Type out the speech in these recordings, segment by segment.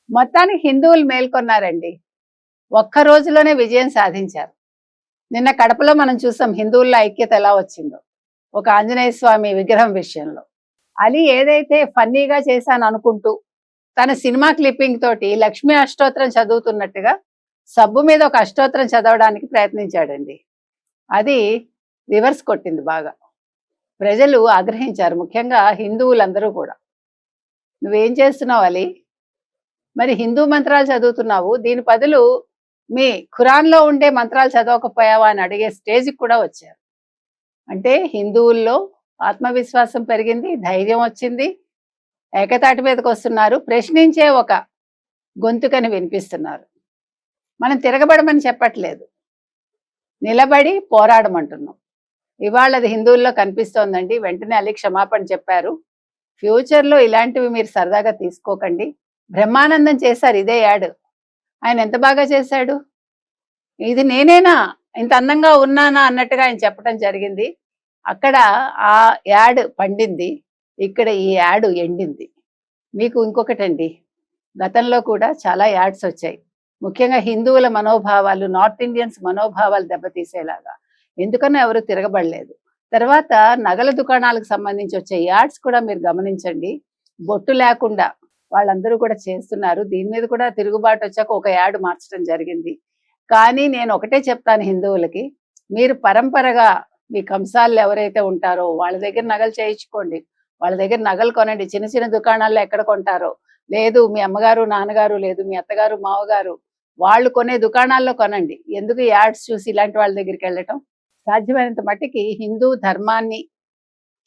మొత్తానికి హిందువులు మేల్కొన్నారండి. ఒక్క రోజులోనే విజయం సాధించారు. నిన్న కడపలో మనం చూసాం హిందువుల్లో ఐక్యత ఎలా వచ్చిందో. ఒక ఆంజనేయ స్వామి విగ్రహం విషయంలో. అలీ ఏదైతే ఫన్నీగా చేశాను అనుకుంటూ తన సినిమా క్లిప్పింగ్ తోటి లక్ష్మీ అష్టోత్తరం చదువుతున్నట్టుగా సబ్బు మీద ఒక అష్టోత్తరం చదవడానికి ప్రయత్నించాడండి. అది రివర్స్ కొట్టింది బాగా. ప్రజలు ఆగ్రహించారు, ముఖ్యంగా హిందువులందరూ కూడా. నువ్వేం చేస్తున్నావు అలీ? మరి హిందూ మంత్రాలు చదువుతున్నావు, దీని బదులు మీ ఖురాన్లో ఉండే మంత్రాలు చదవకపోయావా అని అడిగే స్టేజ్కి కూడా వచ్చారు. అంటే హిందువుల్లో ఆత్మవిశ్వాసం పెరిగింది, ధైర్యం వచ్చింది, ఏకతాటి మీదకి వస్తున్నారు, ప్రశ్నించే ఒక గొంతుకని వినిపిస్తున్నారు. మనం తిరగబడమని చెప్పట్లేదు, నిలబడి పోరాడమంటున్నాం. ఇవాళ అది హిందువుల్లో కనిపిస్తోందండి. వెంటనే అలీ క్షమాపణ చెప్పారు. ఫ్యూచర్లో ఇలాంటివి మీరు సరదాగా తీసుకోకండి. బ్రహ్మానందం చేశారు ఇదే యాడ్. ఆయన ఎంత బాగా చేశాడు. ఇది నేనేనా, ఇంత అందంగా ఉన్నానా అన్నట్టుగా ఆయన చెప్పడం జరిగింది. అక్కడ ఆ యాడ్ పండింది, ఇక్కడ ఈ యాడ్ ఎండింది. మీకు ఇంకొకటండి, గతంలో కూడా చాలా యాడ్స్ వచ్చాయి, ముఖ్యంగా హిందువుల మనోభావాలు, నార్త్ ఇండియన్స్ మనోభావాలు దెబ్బతీసేలాగా. ఎందుకన్నా ఎవరు తిరగబడలేదు. తర్వాత నగల దుకాణాలకు సంబంధించి వచ్చే యాడ్స్ కూడా మీరు గమనించండి. బొట్టు లేకుండా వాళ్ళందరూ కూడా చేస్తున్నారు. దీని మీద కూడా తిరుగుబాటు వచ్చాక ఒక యాడ్ మార్చడం జరిగింది. కానీ నేను ఒకటే చెప్తాను హిందువులకి, మీరు పరంపరగా మీ కంసాలు ఎవరైతే ఉంటారో వాళ్ళ దగ్గర నగలు చేయించుకోండి, వాళ్ళ దగ్గర నగలు కొనండి. చిన్న చిన్న దుకాణాల్లో ఎక్కడ కొంటారో, లేదు మీ అమ్మగారు నాన్నగారు, లేదు మీ అత్తగారు మావగారు వాళ్ళు కొనే దుకాణాల్లో కొనండి. ఎందుకు యాడ్స్ చూసి ఇలాంటి వాళ్ళ దగ్గరికి వెళ్ళటం? సాధ్యమైనంత మట్టికి హిందూ ధర్మాన్ని,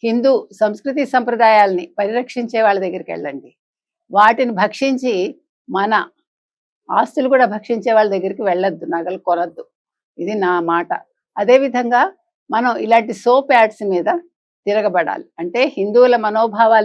హిందూ సంస్కృతి సంప్రదాయాల్ని పరిరక్షించే వాళ్ళ దగ్గరికి వెళ్ళండి. వాటిని భక్షించి మన ఆస్తులు కూడా భక్షించే వాళ్ళ దగ్గరికి వెళ్ళొద్దు, నగలు కొనద్దు. ఇది నా మాట. అదేవిధంగా మనం ఇలాంటి సోప్ యాడ్స్ మీద తిరగబడాలి. అంటే హిందువుల మనోభావాలు